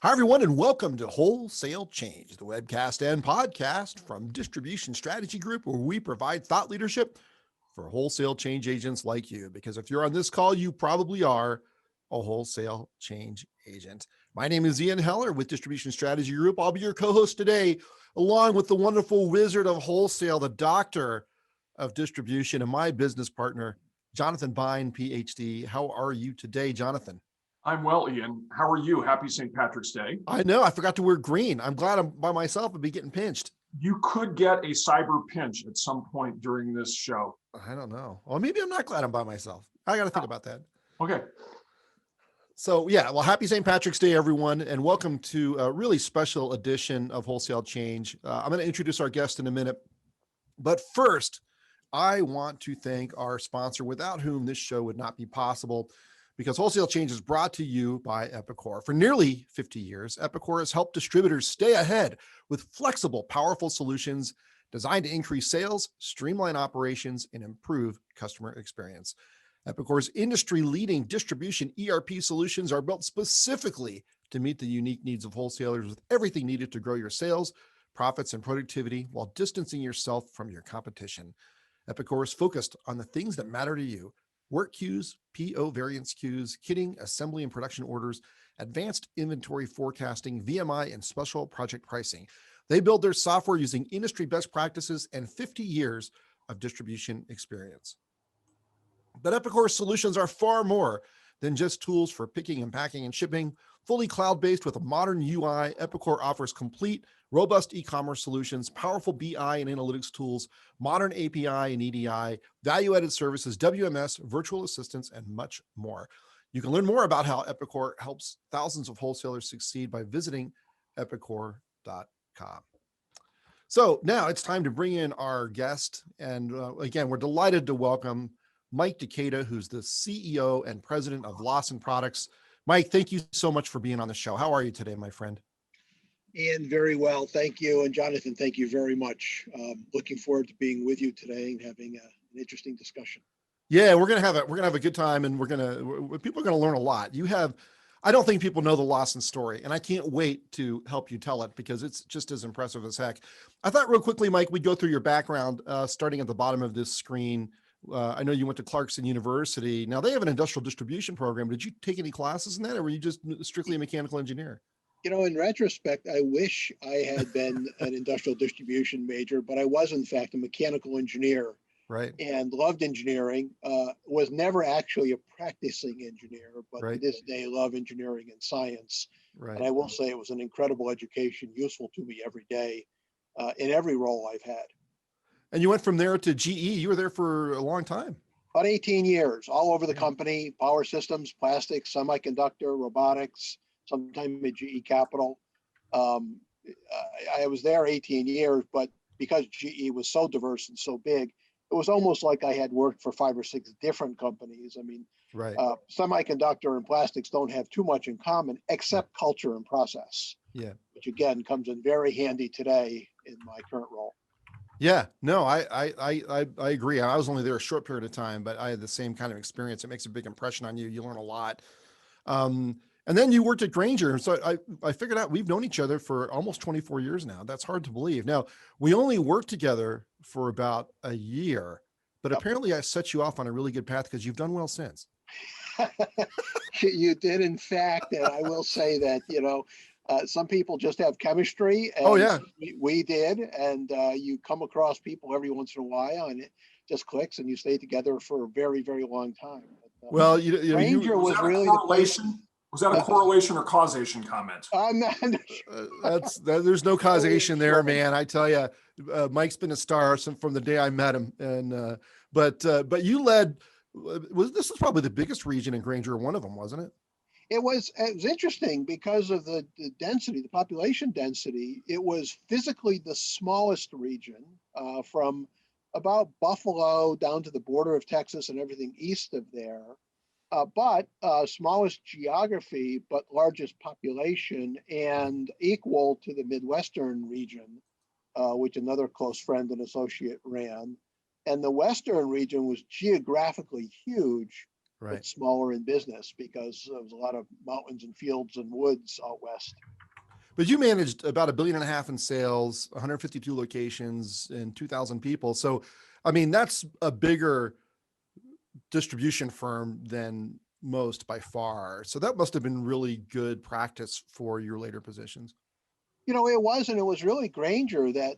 Hi, everyone, and welcome to Wholesale Change, the webcast and podcast from Distribution Strategy Group, where we provide thought leadership for wholesale change agents like you. Because if you're on this call, you probably are a wholesale change agent. My name is Ian Heller with Distribution Strategy Group. I'll be your co-host today, along with the wonderful wizard of wholesale, the doctor of distribution, and my business partner, Jonathan Bein, PhD. How are you today, Jonathan? I'm well, Ian. How are you? Happy St. Patrick's Day. I know. I forgot to wear green. I'm glad I'm by myself and be getting pinched. You could get a cyber pinch at some point during this show. I don't know. Well, maybe I'm not glad I'm by myself. I got to think about that. Okay. So yeah, well, happy St. Patrick's Day, everyone, and welcome to a really special edition of Wholesale Change. I'm going to introduce our guest in a minute, but first, I want to thank our sponsor, without whom this show would not be possible, because Wholesale Change is brought to you by Epicor. For nearly 50 years, Epicor has helped distributors stay ahead with flexible, powerful solutions designed to increase sales, streamline operations, and improve customer experience. Epicor's industry-leading distribution ERP solutions are built specifically to meet the unique needs of wholesalers with everything needed to grow your sales, profits, and productivity while distancing yourself from your competition. Epicor is focused on the things that matter to you: work queues, PO variance queues, kitting, assembly and production orders, advanced inventory forecasting, VMI, and special project pricing. They build their software using industry best practices and 50 years of distribution experience. But Epicor's solutions are far more than just tools for picking and packing and shipping. Fully cloud-based with a modern UI, Epicor offers complete, robust e-commerce solutions, powerful BI and analytics tools, modern API and EDI, value-added services, WMS, virtual assistants, and much more. You can learn more about how Epicor helps thousands of wholesalers succeed by visiting epicor.com. So now it's time to bring in our guest. And again, we're delighted to welcome Mike DeCata, who's the CEO and president of Lawson Products. Mike, thank you so much for being on the show. How are you today, my friend? Ian, very well. Thank you. And Jonathan, thank you very much. Looking forward to being with you today and having an interesting discussion. Yeah, we're gonna have a good time, and people are gonna learn a lot. I don't think people know the Lawson story, and I can't wait to help you tell it because it's just as impressive as heck. I thought real quickly, Mike, we'd go through your background, starting at the bottom of this screen. I know you went to Clarkson University. Now they have an industrial distribution program. Did you take any classes in that, or were you just strictly a mechanical engineer? You know, in retrospect, I wish I had been an industrial distribution major, but I was in fact a mechanical engineer. Right. And loved engineering. Was never actually a practicing engineer, but Right. to this day love engineering and science. Right. And I will say it was an incredible education, useful to me every day, in every role I've had. And you went from there to GE. You were there for a long time. About 18 years, all over the company: power systems, plastics, semiconductor, robotics, sometime at GE Capital. I was there 18 years, but because GE was so diverse and so big, it was almost like I had worked for 5 or 6 different companies. I mean, Right. Semiconductor and plastics don't have too much in common except culture and process. Yeah. Which again comes in very handy today in my current role. Yeah, no, I agree. I was only there a short period of time, but I had the same kind of experience. It makes a big impression on you. You learn a lot. And then you worked at Grainger. So I figured out we've known each other for almost 24 years now. That's hard to believe. Now, we only worked together for about a year, but apparently I set you off on a really good path because you've done well since. You did, in fact. And I will say that, some people just have chemistry. And oh, yeah. We did. And you come across people every once in a while and it just clicks and you stay together for a very, very long time. But, well, Grainger was really the place. Was that a correlation or causation comment? I'm not sure. There's no causation there, man. I tell you, Mike's been a star from the day I met him. And but you led. This was probably the biggest region in Grainger, one of them, wasn't it? It was interesting because of the density, the population density. It was physically the smallest region, from about Buffalo down to the border of Texas and everything east of there. But smallest geography, but largest population, and equal to the Midwestern region, which another close friend and associate ran. And the Western region was geographically huge, right, but smaller in business because there was a lot of mountains and fields and woods out west. but you managed about $1.5 billion in sales, 152 locations and 2,000 people. So, I mean, that's a bigger distribution firm than most by far. So that must have been really good practice for your later positions. It was, and it was really Grainger that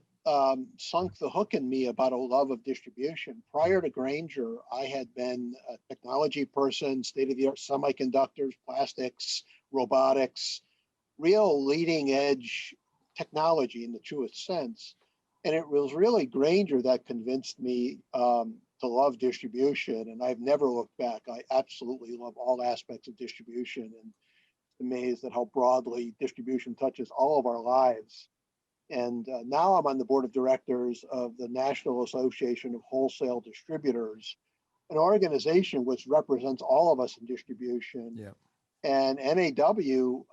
sunk the hook in me about a love of distribution. Prior to Grainger, I had been a technology person, state-of-the-art semiconductors, plastics, robotics, real leading edge technology in the truest sense. And it was really Grainger that convinced me to love distribution. And I've never looked back. I absolutely love all aspects of distribution, and amazed at how broadly distribution touches all of our lives. And now I'm on the board of directors of the National Association of Wholesale Distributors, an organization which represents all of us in distribution. Yeah. And NAW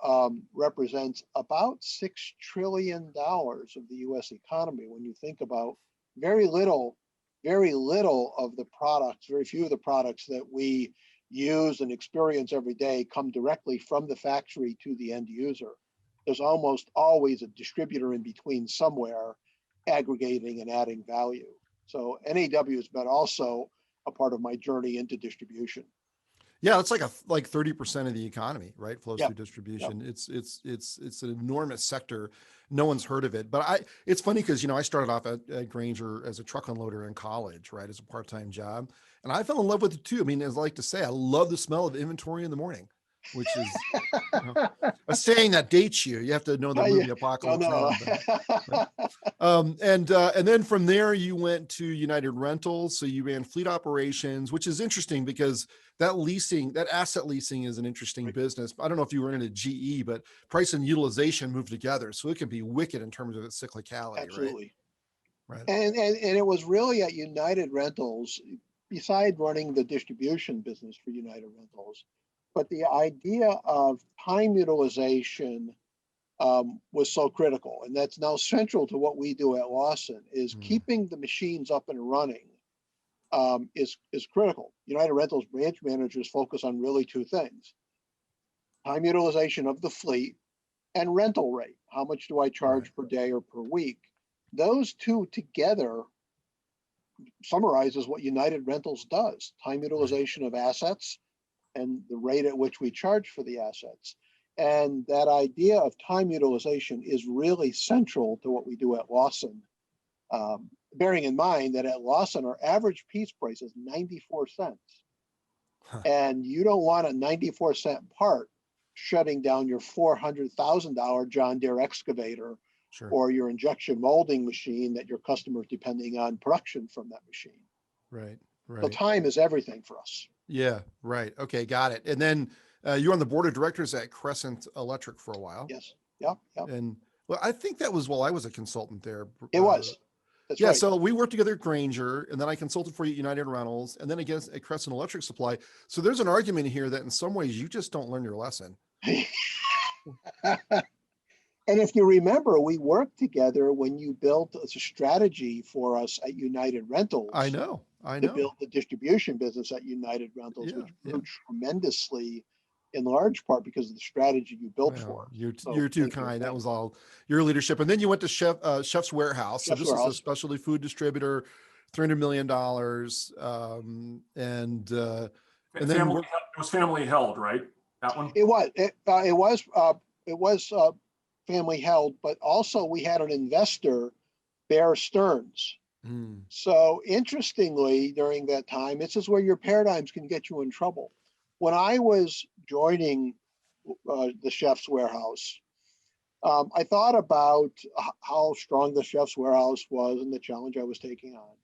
represents about $6 trillion of the US economy. When you think about very little of the products, very few of the products that we use and experience every day come directly from the factory to the end user. There's almost always a distributor in between somewhere aggregating and adding value. So NAW has been also a part of my journey into distribution. Yeah, it's like 30% of the economy, right? Flows Yep. through distribution. Yep. It's an enormous sector. No one's heard of it. But it's funny because I started off at Grainger as a truck unloader in college, right? As a part-time job. And I fell in love with it too. I mean, as I like to say, I love the smell of inventory in the morning, which is a saying that dates you. You have to know the movie Apocalypse no. Now. And then from there you went to United Rentals. So you ran fleet operations, which is interesting because that asset leasing is an interesting business. I don't know if you were into GE, but price and utilization move together. So it can be wicked in terms of its cyclicality. Absolutely. Right. And it was really at United Rentals, beside running the distribution business for United Rentals, but the idea of time utilization was so critical, and that's now central to what we do at Lawson. Is keeping the machines up and running is critical. United Rentals branch managers focus on really two things: time utilization of the fleet and rental rate. How much do I charge per day or per week? Those two together summarizes what United Rentals does: time utilization of assets and the rate at which we charge for the assets. And that idea of time utilization is really central to what we do at Lawson. Bearing in mind that at Lawson, our average piece price is 94 cents. And you don't want a 94-cent part shutting down your $400,000 John Deere excavator or your injection molding machine that your customer's depending on production from that machine. Right. So time is everything for us. Yeah. Right. Okay. Got it. And then you were on the board of directors at Crescent Electric for a while. Yes. Yep. And well, I think that was while I was a consultant there. It was. That's right. So we worked together at Grainger, and then I consulted for you at United Rentals, and then again at Crescent Electric Supply. So there's an argument here that in some ways you just don't learn your lesson. And if you remember, we worked together when you built a strategy for us at United Rentals. I know. To build the distribution business at United Rentals, which grew tremendously, in large part because of the strategy you built for us. You're too kind. That was all your leadership. And then you went to Chef's Warehouse. So this is a specialty food distributor, $300 million. And then it was family held, right? That one? It was family held, but also we had an investor, Bear Stearns. So interestingly, during that time, this is where your paradigms can get you in trouble. When I was joining the Chef's Warehouse, I thought about how strong the Chef's Warehouse was and the challenge I was taking on.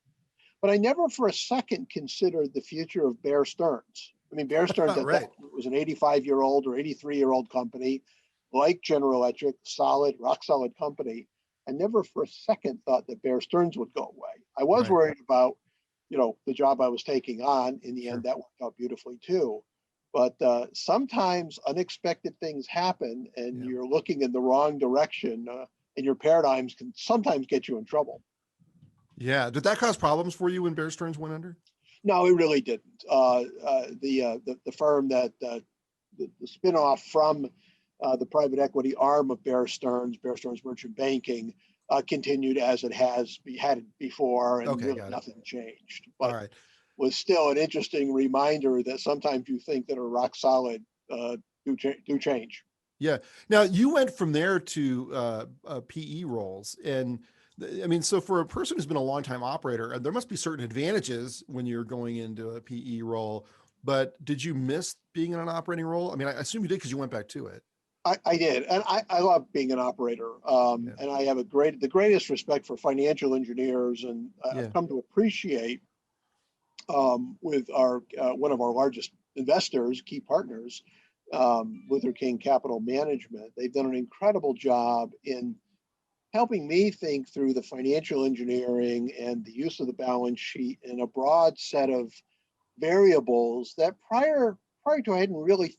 But I never for a second considered the future of Bear Stearns. I mean, Bear Stearns was an 85-year-old or 83-year-old company, like General Electric, rock solid company. I never for a second thought that Bear Stearns would go away. I was worried about, the job I was taking on. In the end, that worked out beautifully too. But sometimes unexpected things happen and you're looking in the wrong direction, and your paradigms can sometimes get you in trouble. Yeah. Did that cause problems for you when Bear Stearns went under? No, it really didn't. The firm that the spinoff from the private equity arm of Bear Stearns Merchant Banking, continued as it had before, and Okay, really got it. nothing changed. All But right. was still an interesting reminder that sometimes you think that are rock solid do change. Yeah. Now you went from there to PE roles, and I mean, so for a person who's been a longtime operator, and there must be certain advantages when you're going into a PE role. But did you miss being in an operating role? I mean, I assume you did because you went back to it. I did, and I love being an operator, Yeah. and I have the greatest respect for financial engineers, and Yeah. I've come to appreciate with our one of our largest investors, key partners, Luther King Capital Management. They've done an incredible job in helping me think through the financial engineering and the use of the balance sheet in a broad set of variables that prior to I hadn't really.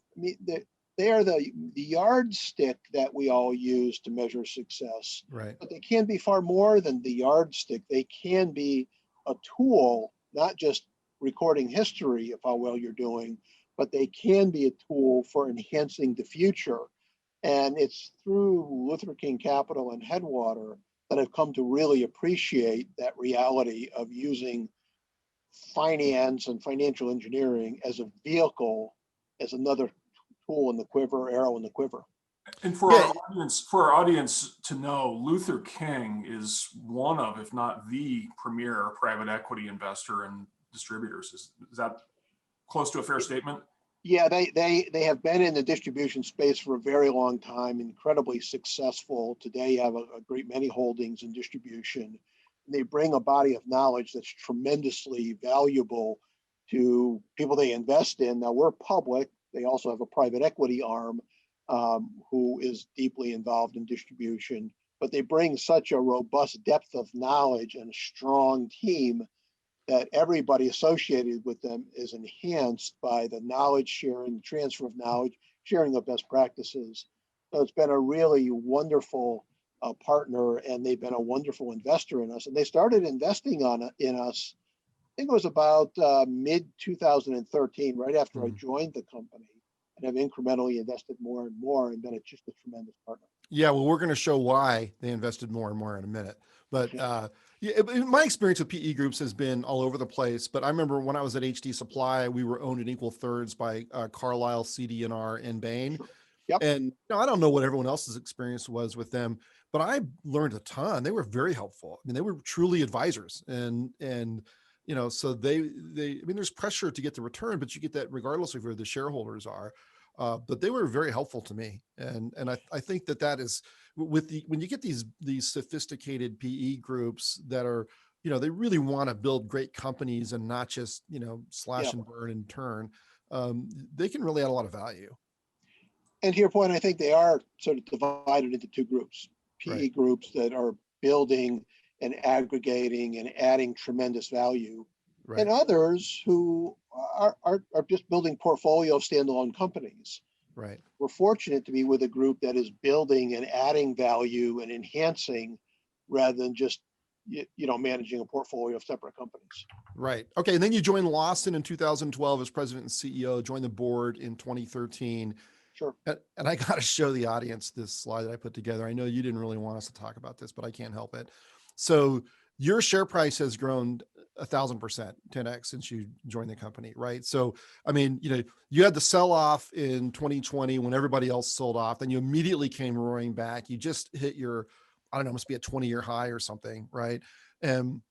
They are the yardstick that we all use to measure success, Right. but they can be far more than the yardstick. They can be a tool, not just recording history of how well you're doing, but they can be a tool for enhancing the future. And it's through Luther King Capital and Headwater that I've come to really appreciate that reality of using finance and financial engineering as a vehicle, as another tool in the quiver, arrow in the quiver. And Yeah. for our audience to know, Luther King is one of, if not the premier private equity investor and distributors. Is that close to a fair statement? Yeah, they have been in the distribution space for a very long time, incredibly successful. Today, have a great many holdings in distribution. They bring a body of knowledge that's tremendously valuable to people they invest in. Now, we're public. They also have a private equity arm who is deeply involved in distribution, but they bring such a robust depth of knowledge and a strong team that everybody associated with them is enhanced by the knowledge sharing, transfer of knowledge, sharing of best practices. So it's been a really wonderful partner, and they've been a wonderful investor in us. And they started investing in us, I think it was about mid 2013, right after I joined the company, and have incrementally invested more and more, and been just a tremendous partner. Yeah, well, we're going to show why they invested more and more in a minute. But yeah, my experience with PE groups has been all over the place. But I remember when I was at HD Supply, we were owned in equal thirds by Carlisle, CD&R, and Bein. Sure. Yep. And you know, I don't know what everyone else's experience was with them, but I learned a ton. They were very helpful. I mean, they were truly advisors, and you know, so they. I mean, there's pressure to get the return, but you get that regardless of who the shareholders are. But they were very helpful to me, and I think that is with when you get these sophisticated PE groups that are, you know, they really want to build great companies and not just, you know, slash and burn and turn. They can really add a lot of value. And to your point, I think they are sort of divided into two groups: PE Right. groups that are building and aggregating and adding tremendous value, Right. and others who are just building portfolio of standalone companies. Right. We're fortunate to be with a group that is building and adding value and enhancing, rather than just managing a portfolio of separate companies. Right. Okay. And then you joined Lawson in 2012 as president and CEO, joined the board in 2013. Sure. And I got to show the audience this slide that I put together. I know you didn't really want us to talk about this, but I can't help it. So your share price has grown 1,000%, 10x since you joined the company, right? So, I mean, you know, you had the sell off in 2020 when everybody else sold off, then you immediately came roaring back. You just hit your, I don't know, must be a 20-year high or something, right? And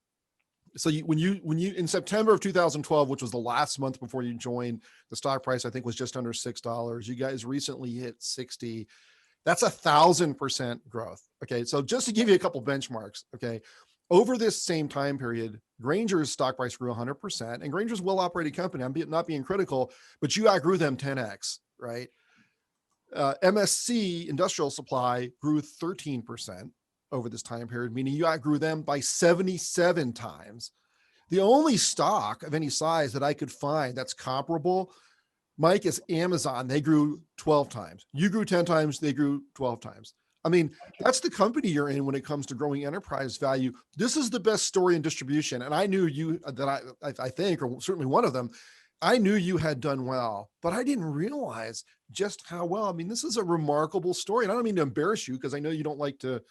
so when you in September of 2012, which was the last month before you joined, the stock price I think was just under $6. You guys recently hit 60. That's 1,000% growth. Okay, so just to give you a couple benchmarks, okay, over this same time period, Grainger's stock price grew 100%, and Grainger's a well-operated company. I'm not being critical, but you outgrew them 10x, right? MSC Industrial Supply grew 13% over this time period, meaning you outgrew them by 77 times. The only stock of any size that I could find that's comparable, Mike, is Amazon. They grew 12 times. You grew 10 times. They grew 12 times. I mean, that's the company you're in when it comes to growing enterprise value. This is the best story in distribution. And I knew you that I think, or certainly one of them, I knew you had done well, but I didn't realize just how well. I mean, this is a remarkable story. And I don't mean to embarrass you because I know you don't like to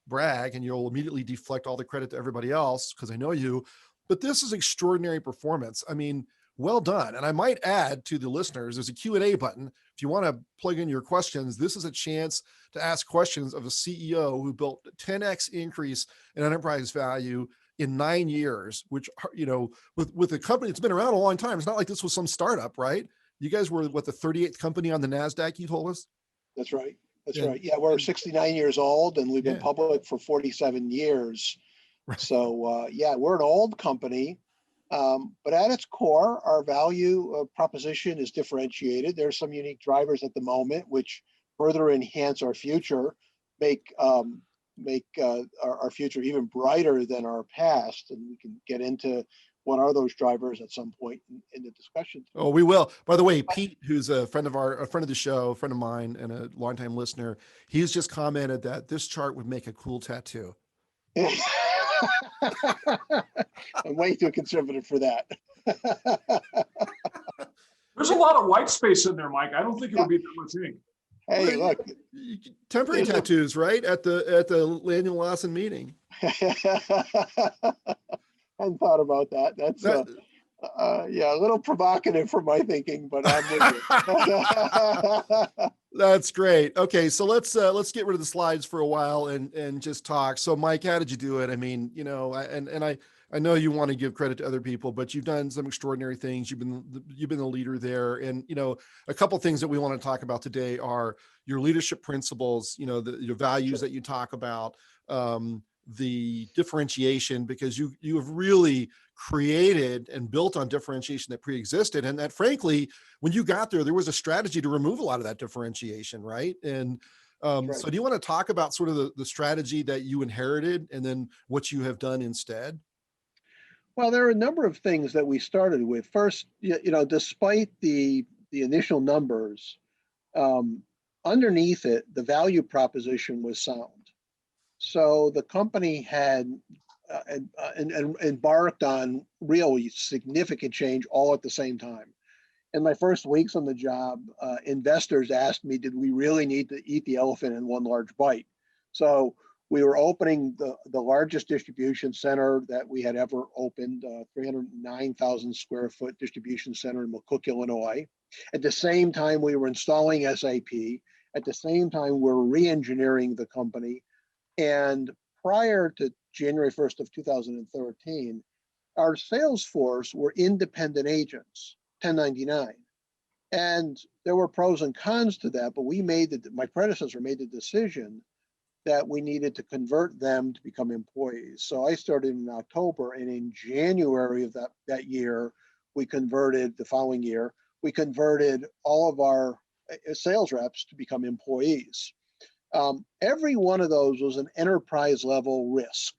brag and you'll immediately deflect all the credit to everybody else because I know you, but this is extraordinary performance. I mean, well done. And I might add to the listeners, there's a Q&A button. If you want to plug in your questions, this is a chance to ask questions of a CEO who built 10x increase in enterprise value in 9 years, which, with a company that's been around a long time. It's not like this was some startup, right? You guys were what, the 38th company on the NASDAQ, you told us? That's right. That's And, right. Yeah, we're and 69 years old and we've been yeah, public for 47 years. right. So yeah, we're an old company, but at its core, our value proposition is differentiated. There's some unique drivers at the moment which further enhance our future, make our future even brighter than our past. And we can get into what are those drivers at some point in the discussion Oh, we will. By the way, Pete, who's a friend of the show, a friend of mine, and a longtime listener, he's just commented that this chart would make a cool tattoo. I'm way too conservative for that. There's a lot of white space in there, Mike. I don't think it would be that much ink. Hey, Well, look. temporary tattoos, right? At the annual Lawson meeting. I hadn't thought about that. That's yeah, a little provocative for my thinking, but I'm with you. That's great. Okay, so let's get rid of the slides for a while and just talk. So, Mike, how did you do it? I mean, I know you want to give credit to other people, but you've done some extraordinary things. You've been the leader there, and a couple of things that we want to talk about today are your leadership principles. Your values that you talk about, the differentiation, because you have really created and built on differentiation that pre-existed, and that, frankly, when you got there was a strategy to remove a lot of that differentiation, right? And Right. so do you want to talk about sort of the strategy that you inherited and then what you have done instead? Well, there are a number of things that we started with. First, despite the initial numbers, um, underneath it, the value proposition was sound. So the company had embarked on really significant change all at the same time. In my first weeks on the job, investors asked me, did we really need to eat the elephant in one large bite? So we were opening the largest distribution center that we had ever opened, 309,000 square foot distribution center in McCook, Illinois. At the same time, we were installing SAP. At the same time, we're re-engineering the company. And prior to January 1st of 2013, our sales force were independent agents, 1099. And there were pros and cons to that, but my predecessor made the decision that we needed to convert them to become employees. So I started in October, and in January of that year, the following year, we converted all of our sales reps to become employees. Every one of those was an enterprise level risk.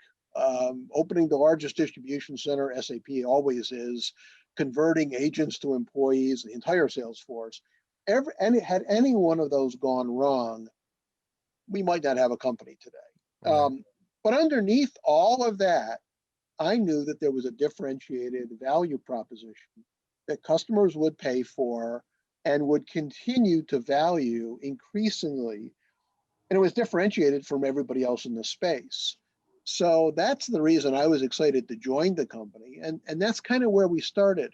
Opening the largest distribution center, SAP always is, converting agents to employees, the entire sales force. Had any one of those gone wrong, we might not have a company today. Right. But underneath all of that, I knew that there was a differentiated value proposition that customers would pay for and would continue to value increasingly. And it was differentiated from everybody else in the space. So that's the reason I was excited to join the company. And that's kind of where we started.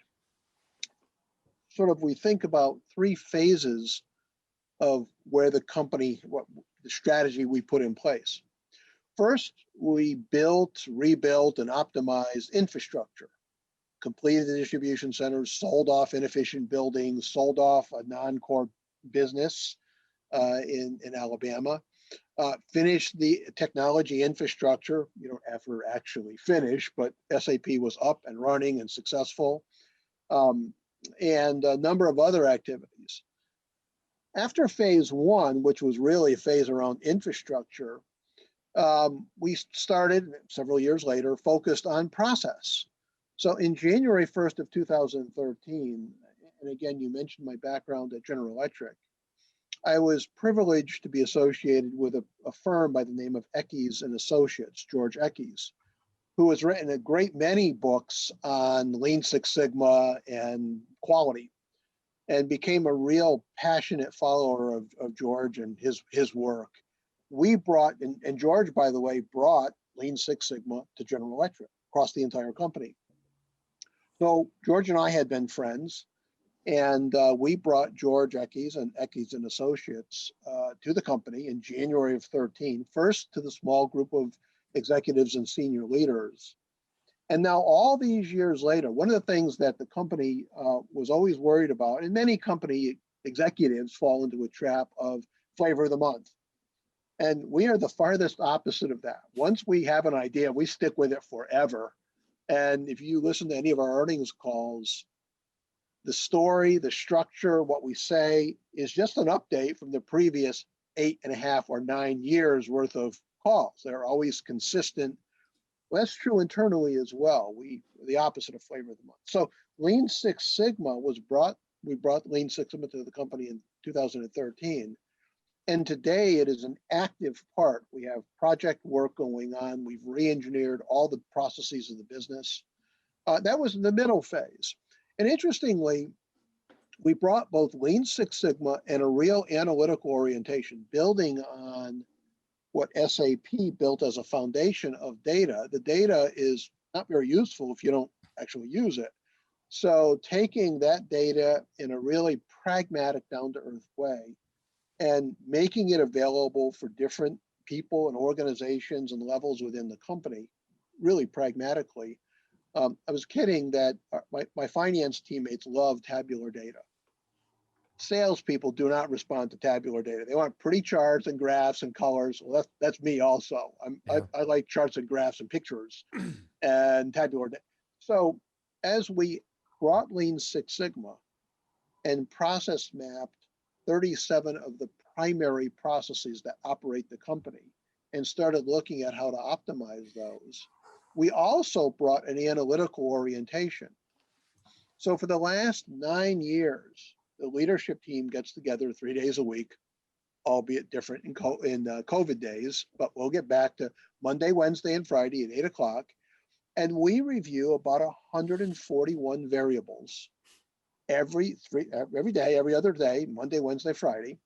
Sort of, we think about three phases of where the company, what the strategy we put in place. First, we built, rebuilt, and optimized infrastructure, completed the distribution centers, sold off inefficient buildings, sold off a non-core business in Alabama, finished the technology infrastructure. You don't ever actually finish, but SAP was up and running and successful, and a number of other activities. After phase one, which was really a phase around infrastructure, we started several years later, focused on process. So in January 1st of 2013, and again, you mentioned my background at General Electric, I was privileged to be associated with a firm by the name of Eckes and Associates, George Eckes. who has written a great many books on Lean Six Sigma and quality, and became a real passionate follower of George and his work. We brought, and George, by the way, brought Lean Six Sigma to General Electric across the entire company. So George and I had been friends, and we brought George Eckes and Eckes and Associates to the company in January of 13, first to the small group of executives and senior leaders. And now all these years later, one of the things that the company was always worried about, and many company executives fall into a trap of flavor of the month. And we are the farthest opposite of that. Once we have an idea, we stick with it forever. And if you listen to any of our earnings calls, the story, the structure, what we say is just an update from the previous 8.5 or 9 years worth of calls. They're always consistent. Well, that's true internally as well. The opposite of flavor of the month. So Lean Six Sigma we brought Lean Six Sigma to the company in 2013. And today it is an active part. We have project work going on. We've re-engineered all the processes of the business. That was in the middle phase. And interestingly, we brought both Lean Six Sigma and a real analytical orientation, building on what SAP built as a foundation of data. The data is not very useful if you don't actually use it. So taking that data in a really pragmatic, down-to-earth way and making it available for different people and organizations and levels within the company, really pragmatically. I was kidding that my finance teammates love tabular data. Salespeople do not respond to tabular data. They want pretty charts and graphs and colors. Well, that's me also. I like charts and graphs and pictures and tabular data. So as we brought Lean Six Sigma and process mapped 37 of the primary processes that operate the company and started looking at how to optimize those, we also brought an analytical orientation. So for the last 9 years, the leadership team gets together 3 days a week, albeit different in COVID days, but we'll get back to Monday, Wednesday, and Friday at 8 o'clock. And we review about 141 variables every day, every other day, Monday, Wednesday, Friday.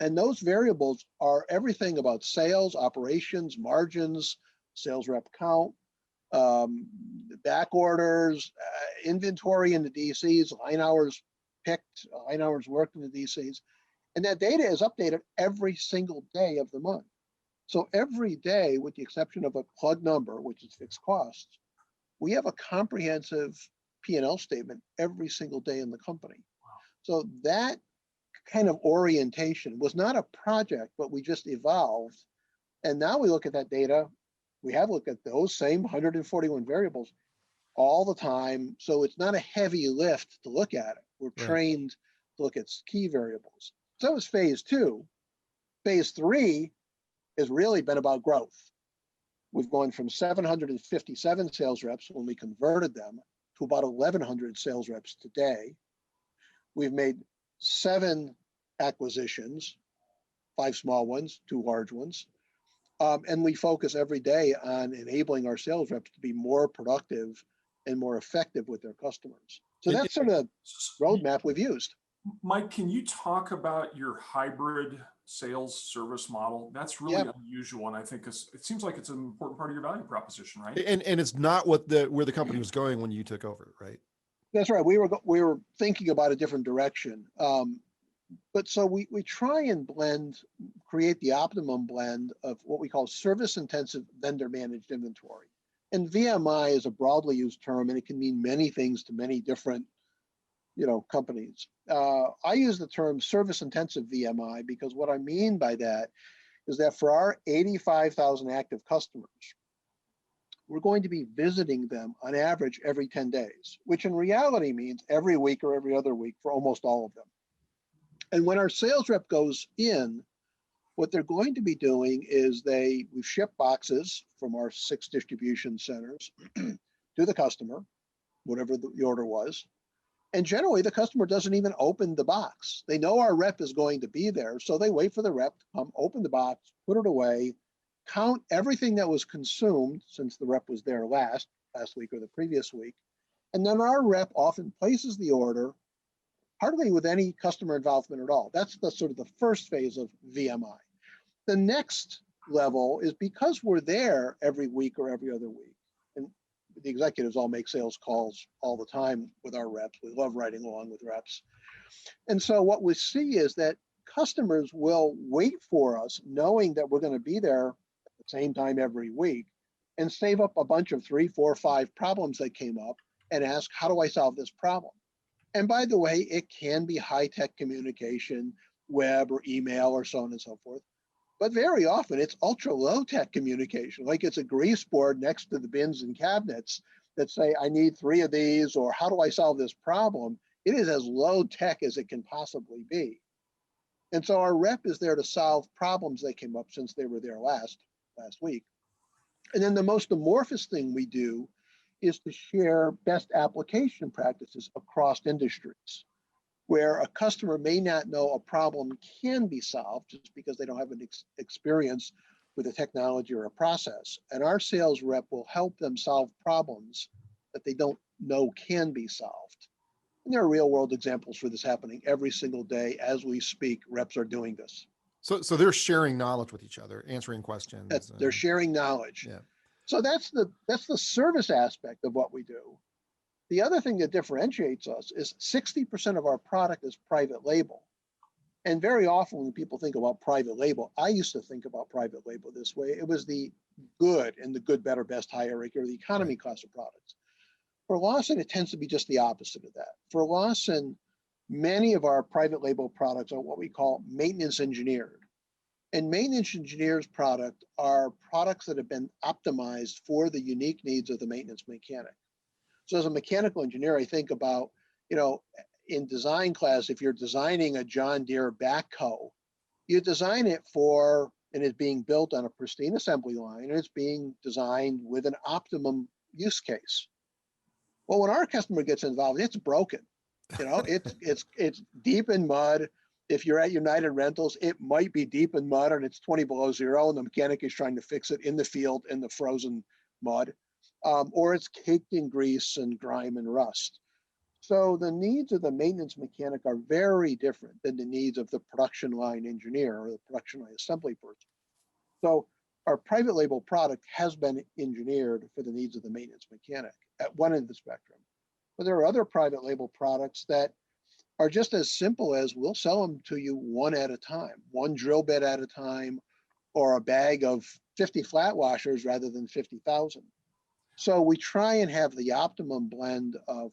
And those variables are everything about sales, operations, margins, sales rep count, back orders, inventory in the DCs, line hours picked, line hours worked in the DCs. And that data is updated every single day of the month. So every day, with the exception of a plug number, which is fixed costs, we have a comprehensive P&L statement every single day in the company. So that kind of orientation was not a project, but we just evolved. And now we look at that data. We have looked at those same 141 variables all the time. So it's not a heavy lift to look at it. We're trained to look at key variables. So that was phase 2. Phase 3 has really been about growth. We've gone from 757 sales reps when we converted them to about 1,100 sales reps today. We've made 7 acquisitions, 5 small ones, 2 large ones. And we focus every day on enabling our sales reps to be more productive and more effective with their customers. So that's sort of the roadmap we've used. Mike, can you talk about your hybrid sales service model? That's really unusual, and I think it seems like it's an important part of your value proposition, right? And it's not where the company was going when you took over, right? That's right. We were thinking about a different direction. But so we try and create the optimum blend of what we call service-intensive vendor-managed inventory. And VMI is a broadly used term, and it can mean many things to many different, companies. I use the term service-intensive VMI because what I mean by that is that for our 85,000 active customers, we're going to be visiting them on average every 10 days, which in reality means every week or every other week for almost all of them. And when our sales rep goes in, what they're going to be doing is we've shipped boxes from our 6 distribution centers to the customer, whatever the order was. And generally the customer doesn't even open the box. They know our rep is going to be there. So they wait for the rep to come, open the box, put it away, count everything that was consumed since the rep was there last week or the previous week. And then our rep often places the order, hardly with any customer involvement at all. That's the sort of the first phase of VMI. The next level is because we're there every week or every other week, and the executives all make sales calls all the time with our reps. We love riding along with reps. And so what we see is that customers will wait for us knowing that we're going to be there at the same time every week and save up a bunch of 3, 4, 5 problems that came up and ask, how do I solve this problem? And by the way, it can be high-tech communication, web or email or so on and so forth. But very often it's ultra low-tech communication, like it's a grease board next to the bins and cabinets that say, I need 3 of these, or how do I solve this problem? It is as low-tech as it can possibly be. And so our rep is there to solve problems that came up since they were there last week. And then the most amorphous thing we do is to share best application practices across industries, where a customer may not know a problem can be solved just because they don't have an experience with a technology or a process. And our sales rep will help them solve problems that they don't know can be solved. And there are real world examples for this happening every single day. As we speak, reps are doing this. So they're sharing knowledge with each other, answering questions. They're sharing knowledge. Yeah. So that's the service aspect of what we do. The other thing that differentiates us is 60% of our product is private label. And very often when people think about private label, I used to think about private label this way. It was the good and the good, better, best hierarchy, or the economy class of products. For Lawson, it tends to be just the opposite of that. For Lawson, many of our private label products are what we call maintenance engineered. And maintenance engineers product are products that have been optimized for the unique needs of the maintenance mechanic. So as a mechanical engineer, I think about, in design class, if you're designing a John Deere backhoe, you design it for, and it's being built on a pristine assembly line, and it's being designed with an optimum use case. Well, when our customer gets involved, it's broken. It's deep in mud. If you're at United Rentals, it might be deep in mud and it's 20 below zero, and the mechanic is trying to fix it in the field in the frozen mud, or it's caked in grease and grime and rust. So the needs of the maintenance mechanic are very different than the needs of the production line engineer or the production line assembly person. So our private label product has been engineered for the needs of the maintenance mechanic at one end of the spectrum. But there are other private label products that are just as simple as we'll sell them to you one at a time, one drill bit at a time, or a bag of 50 flat washers rather than 50,000. So we try and have the optimum blend of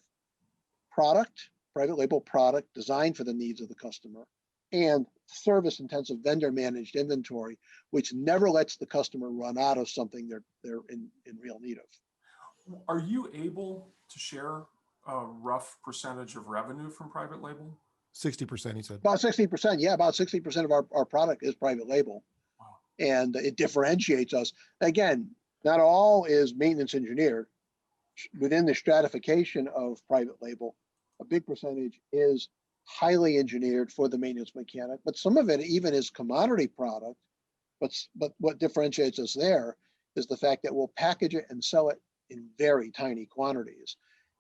product, private label product designed for the needs of the customer, and service intensive vendor managed inventory, which never lets the customer run out of something they're in real need of. Are you able to share a rough percentage of revenue from private label? 60%, he said. About 60%. Yeah, about 60% of our product is private label. Wow. And it differentiates us. Again, not all is maintenance engineered. Within the stratification of private label, a big percentage is highly engineered for the maintenance mechanic, but some of it even is commodity product. But what differentiates us there is the fact that we'll package it and sell it in very tiny quantities.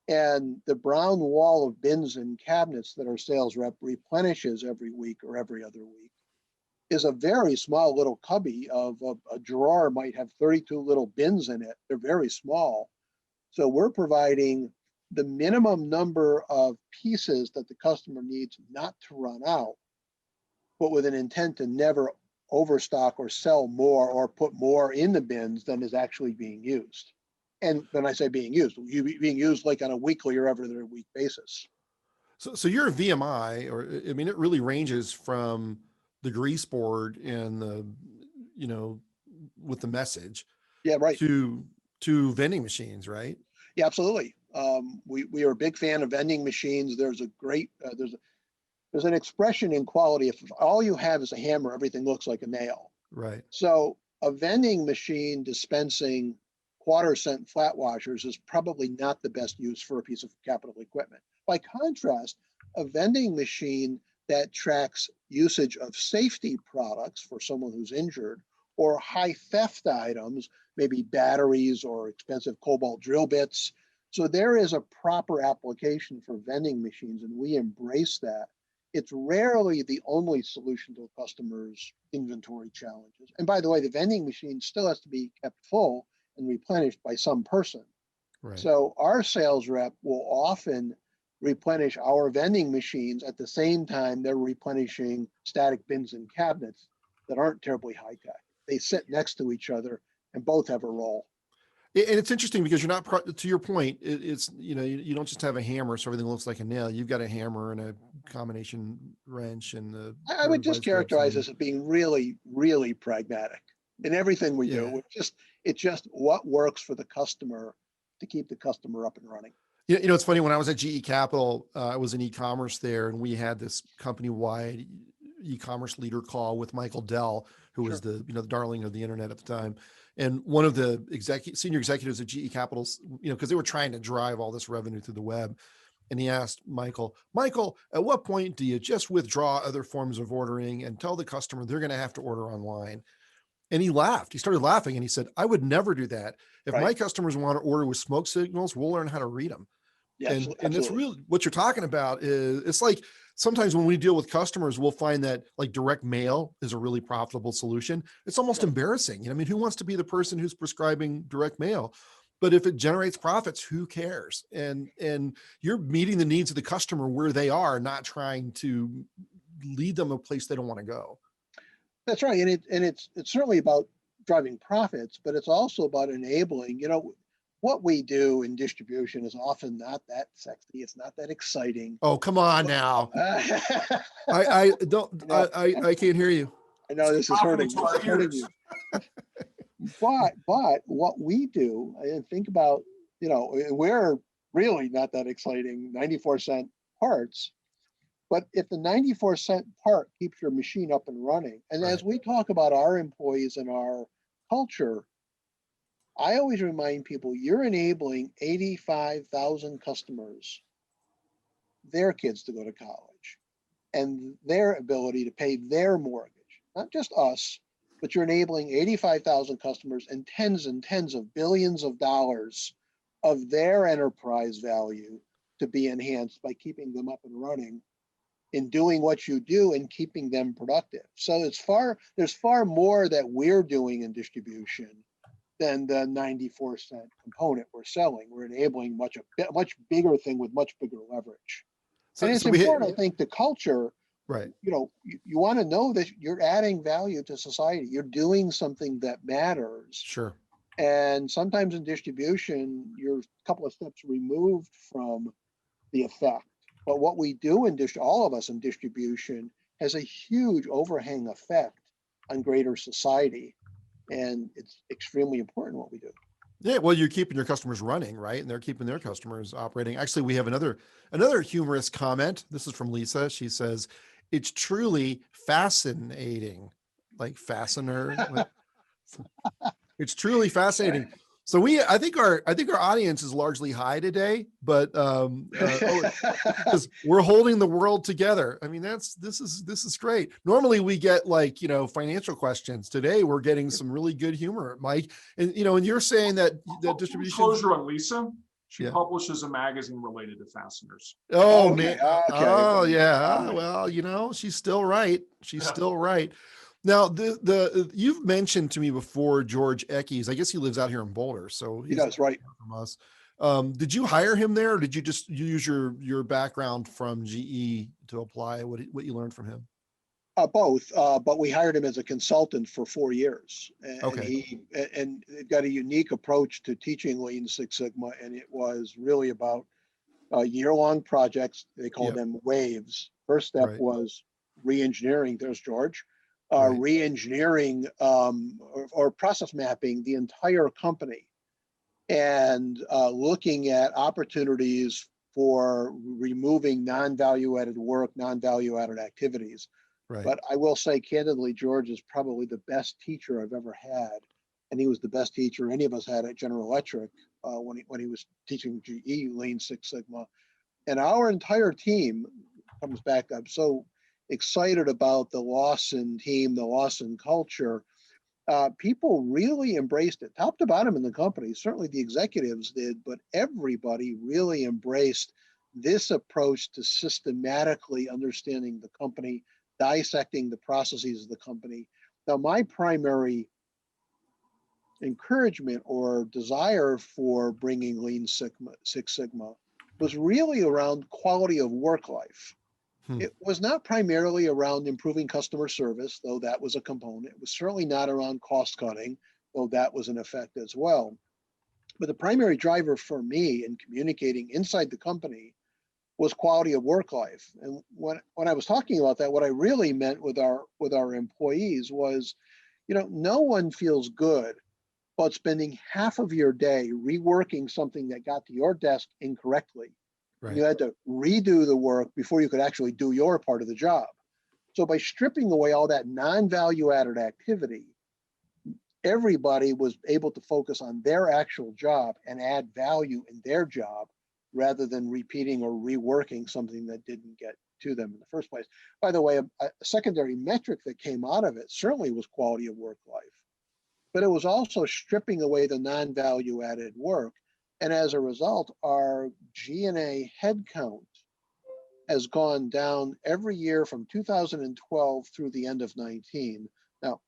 And the brown wall of bins and cabinets that our sales rep replenishes every week or every other week is a very small little cubby of a drawer might have 32 little bins in it. They're very small. So we're providing the minimum number of pieces that the customer needs not to run out, but with an intent to never overstock or sell more or put more in the bins than is actually being used. And when I say being used like on a weekly or every other week basis. So your VMI, it really ranges from the grease board and with the message, yeah, right, to vending machines, right? Yeah, absolutely. We are a big fan of vending machines. There's a great there's an expression in quality: if all you have is a hammer, everything looks like a nail. Right. So a vending machine dispensing quarter-cent flat washers is probably not the best use for a piece of capital equipment. By contrast, a vending machine that tracks usage of safety products for someone who's injured, or high theft items, maybe batteries or expensive cobalt drill bits. So there is a proper application for vending machines, and we embrace that. It's rarely the only solution to a customer's inventory challenges. And by the way, the vending machine still has to be kept full and replenished by some person. Right. So our sales rep will often replenish our vending machines at the same time they're replenishing static bins and cabinets that aren't terribly high tech. They sit next to each other and both have a role. And it's interesting because you're not, to your point, it's, you don't just have a hammer so everything looks like a nail. You've got a hammer and a combination wrench and the I would just characterize this as being really, really pragmatic in everything we do. It's just what works for the customer to keep the customer up and running. It's funny, when I was at GE Capital, I was in e-commerce there, and we had this company-wide e-commerce leader call with Michael Dell, who was the darling of the internet at the time. And one of the senior executives at GE Capital's, because they were trying to drive all this revenue through the web. And he asked Michael, at what point do you just withdraw other forms of ordering and tell the customer they're going to have to order online? And he laughed. He started laughing and he said, I would never do that. If my customers want to order with smoke signals, we'll learn how to read them. Yeah, and it's really what you're talking about is, it's like sometimes when we deal with customers, we'll find that like direct mail is a really profitable solution. It's almost embarrassing. I mean, who wants to be the person who's prescribing direct mail? But if it generates profits, who cares? And you're meeting the needs of the customer where they are, not trying to lead them a place they don't want to go. That's right. And it's certainly about driving profits, but it's also about enabling, what we do in distribution is often not that sexy. It's not that exciting. Oh, come on now. I can't hear you. I know this is hurting you. But what we do, and think about, we're really not that exciting, 94-cent parts. But if the 94-cent part keeps your machine up and running, and as we talk about our employees and our culture, I always remind people you're enabling 85,000 customers, their kids to go to college and their ability to pay their mortgage, not just us, but you're enabling 85,000 customers and tens of billions of dollars of their enterprise value to be enhanced by keeping them up and running in doing what you do and keeping them productive. So there's far more that we're doing in distribution than the 94-cent component we're selling. We're enabling a much bigger thing with much bigger leverage. And it's important, I think, the culture, you want to know that you're adding value to society. You're doing something that matters. Sure. And sometimes in distribution, you're a couple of steps removed from the effect. But what we do all of us in distribution has a huge overhang effect on greater society. And it's extremely important what we do. Yeah, well, you're keeping your customers running, right? And they're keeping their customers operating. Actually, we have another humorous comment. This is from Lisa. She says, it's truly fascinating, like fastener. It's truly fascinating. So I think our audience is largely high today, but because we're holding the world together. I mean, this is great. Normally we get financial questions. Today we're getting some really good humor, Mike. And and you're saying that distribution. Disclosure on Lisa. She publishes a magazine related to fasteners. Oh, man. Okay. Oh, yeah. Well, she's still right. She's still right. Now, you've mentioned to me before George Eckes. I guess he lives out here in Boulder, so he does, right? From us. Did you hire him there, or did you just use your background from GE to apply what you learned from him? Both, but we hired him as a consultant for 4 years. And okay. And it got a unique approach to teaching Lean Six Sigma, and it was really about year-long projects. They call them waves. First step was re-engineering. There's George. Re-engineering or process mapping the entire company and looking at opportunities for removing non-value-added work, non-value-added activities. But I will say candidly, George is probably the best teacher I've ever had. And he was the best teacher any of us had at General Electric when he was teaching GE Lean Six Sigma. And our entire team comes back. I'm so excited about the Lawson team, the Lawson culture. People really embraced it, top to bottom in the company. Certainly the executives did, but everybody really embraced this approach to systematically understanding the company, dissecting the processes of the company. Now, my primary encouragement or desire for bringing Six Sigma was really around quality of work life. Hmm. It was not primarily around improving customer service, though that was a component. It was certainly not around cost cutting, though that was an effect as well. But the primary driver for me in communicating inside the company was quality of work life. And when I was talking about that, what I really meant with our employees was, no one feels good about spending half of your day reworking something that got to your desk incorrectly. And you Right. had to redo the work before you could actually do your part of the job. So by stripping away all that non-value added activity, everybody was able to focus on their actual job and add value in their job rather than repeating or reworking something that didn't get to them in the first place. By the way, a secondary metric that came out of it certainly was quality of work life, but it was also stripping away the non-value added work. And as a result, our G&A headcount has gone down every year from 2012 through the end of 19. Now,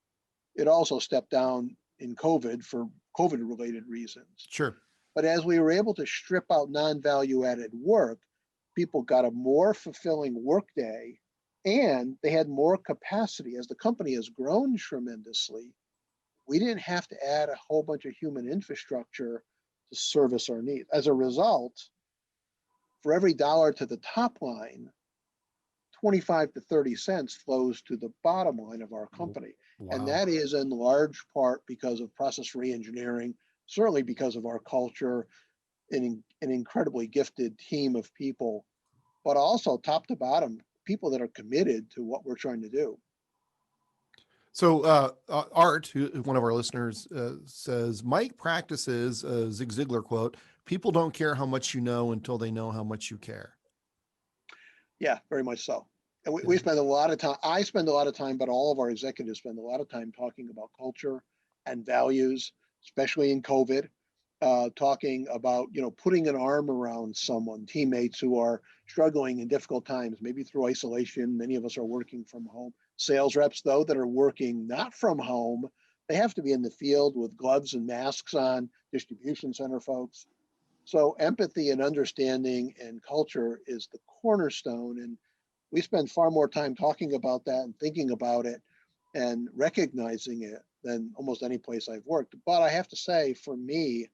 it also stepped down in COVID for COVID related reasons. Sure. But as we were able to strip out non-value added work, people got a more fulfilling workday and they had more capacity. As the company has grown tremendously, we didn't have to add a whole bunch of human infrastructure to service our needs. As a result, for every dollar to the top line, 25 to 30 cents flows to the bottom line of our company. And Wow. that is in large part because of process reengineering, certainly because of our culture, an incredibly gifted team of people, but also top to bottom, people that are committed to what we're trying to do. So Art, one of our listeners, says Mike practices a Zig Ziglar quote: "People don't care how much you know until they know how much you care." Yeah, very much so. And Yeah. we spend a lot of time, I spend a lot of time, but all of our executives spend a lot of time talking about culture and values, especially in COVID, talking about, putting an arm around someone, teammates who are struggling in difficult times, maybe through isolation. Many of us are working from home. Sales reps, though, that are working not from home, they have to be in the field with gloves and masks on, distribution center folks. So empathy and understanding and culture is the cornerstone. And we spend far more time talking about that and thinking about it and recognizing it than almost any place I've worked. But I have to say, for me,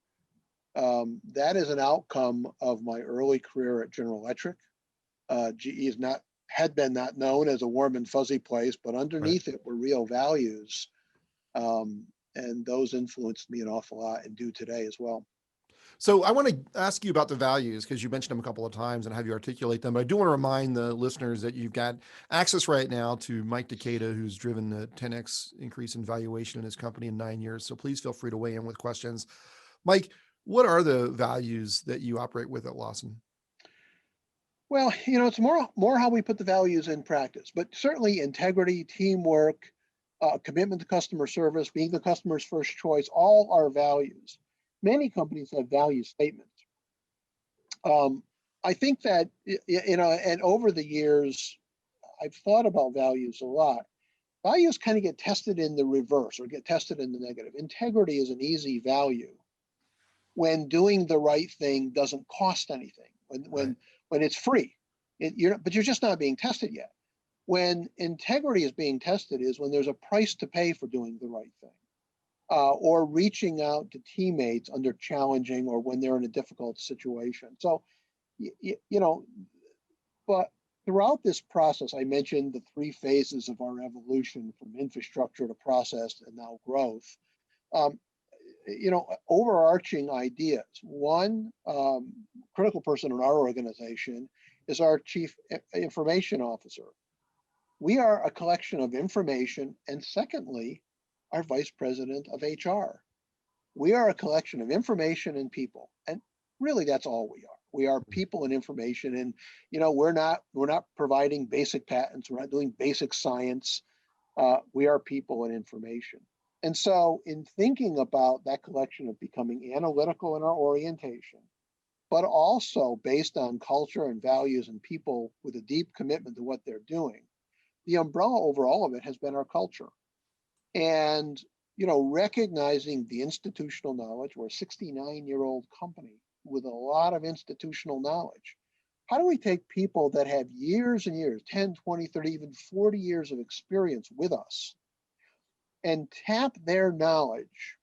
that is an outcome of my early career at General Electric. GE is not had been not known as a warm and fuzzy place, but Right. underneath it were real values, and those influenced me an awful lot and do today as well. So I want to ask you about the values because you mentioned them a couple of times and have you articulate them. But I do want to remind the listeners that you've got access right now to Mike DeCata, who's driven the 10x increase in valuation in his company in 9 years. So please feel free to weigh in with questions. Mike, what are the values that you operate with at Lawson? Well, it's more how we put the values in practice, but certainly integrity, teamwork, commitment to customer service, being the customer's first choice, all are values. Many companies have value statements. I think that, and over the years, I've thought about values a lot. Values kind of get tested in the reverse or get tested in the negative. Integrity is an easy value when doing the right thing doesn't cost anything, when Right. when when it's free. But you're just not being tested yet. When integrity is being tested is when there's a price to pay for doing the right thing, or reaching out to teammates under challenging or when they're in a difficult situation. So, you know, but throughout this process, I mentioned the three phases of our evolution from infrastructure to process and now growth. Um, Overarching ideas. One critical person in our organization is our chief information officer. We are a collection of information, and secondly, our vice president of HR. We are a collection of information and people, and really that's all we are. We are people and information, and we're not providing basic patents. We're not doing basic science. We are people and information. And so in thinking about that collection of becoming analytical in our orientation, but also based on culture and values and people with a deep commitment to what they're doing, the umbrella over all of it has been our culture. And, recognizing the institutional knowledge, we're a 69-year-old company with a lot of institutional knowledge. How do we take people that have years and years, 10, 20, 30, even 40 years of experience with us and tap their knowledge,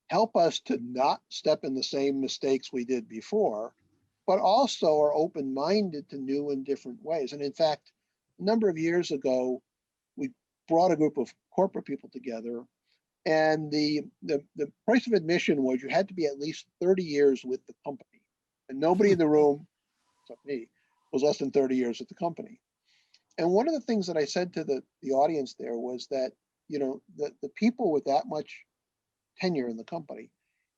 help us to not step in the same mistakes we did before, but also are open-minded to new and different ways. And in fact, a number of years ago, we brought a group of corporate people together, and the price of admission was you had to be at least 30 years with the company. And nobody in the room, except me, was less than 30 years with the company. And one of the things that I said to the audience there was that, the people with that much tenure in the company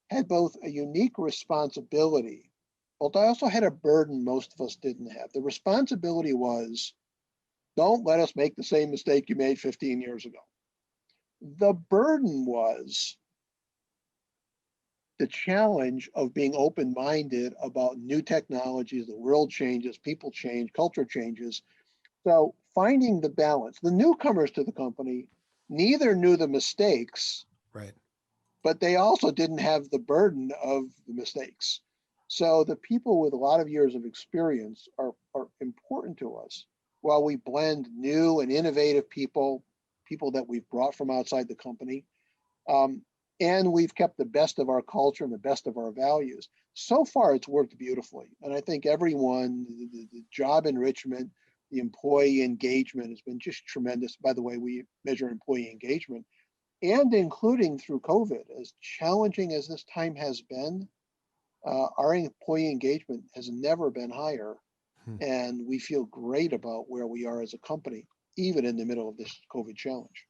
had both a unique responsibility, but I also had a burden most of us didn't have. The responsibility was, don't let us make the same mistake you made 15 years ago. The burden was the challenge of being open-minded about new technologies, the world changes, people change, culture changes. So finding the balance. The newcomers to the company neither knew the mistakes, Right. but they also didn't have the burden of the mistakes. So the people with a lot of years of experience are important to us while we blend new and innovative people that we've brought from outside the company. And we've kept the best of our culture and the best of our values. So far, it's worked beautifully. And I think everyone, the job enrichment, the employee engagement has been just tremendous. By the way, we measure employee engagement, and including through COVID, as challenging as this time has been, our employee engagement has never been higher. And we feel great about where we are as a company, even in the middle of this COVID challenge.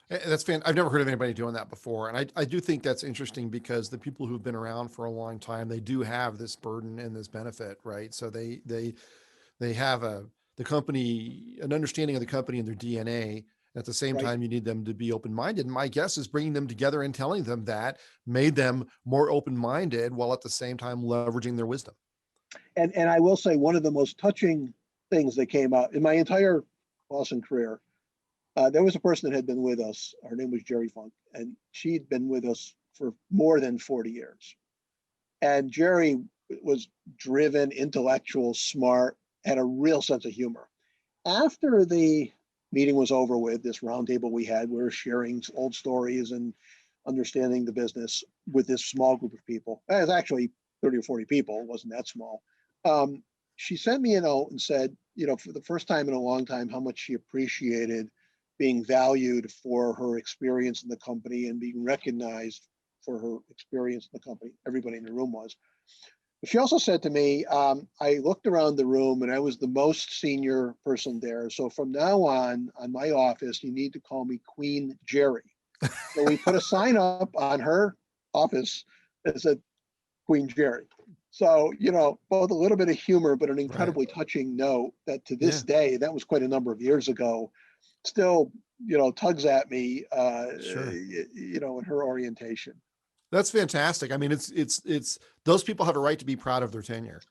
That's I've never heard of anybody doing that before. And I do think that's interesting because the people who've been around for a long time, they do have this burden and this benefit, right? So they have the company, an understanding of the company and their DNA. At the same Right. time, you need them to be open-minded. And my guess is bringing them together and telling them that made them more open-minded while at the same time leveraging their wisdom. And I will say one of the most touching things that came out in my entire Lawson career, there was a person that had been with us. Her name was Jerry Funk, and she'd been with us for more than 40 years. And Jerry was driven, intellectual, smart, had a real sense of humor. After the meeting was over with, this roundtable we had, we were sharing old stories and understanding the business with this small group of people. It was actually 30 or 40 people, it wasn't that small. She sent me a note and said, for the first time in a long time, how much she appreciated being valued for her experience in the company and being recognized for her experience in the company. Everybody in the room was. But she also said to me, I looked around the room and I was the most senior person there. So from now on my office, you need to call me Queen Jerry. So we put a sign up on her office that said Queen Jerry. So, both a little bit of humor, but an incredibly touching note that to this day, that was quite a number of years ago, still, tugs at me, Sure. in her orientation. That's fantastic. I mean, it's those people have a right to be proud of their tenure.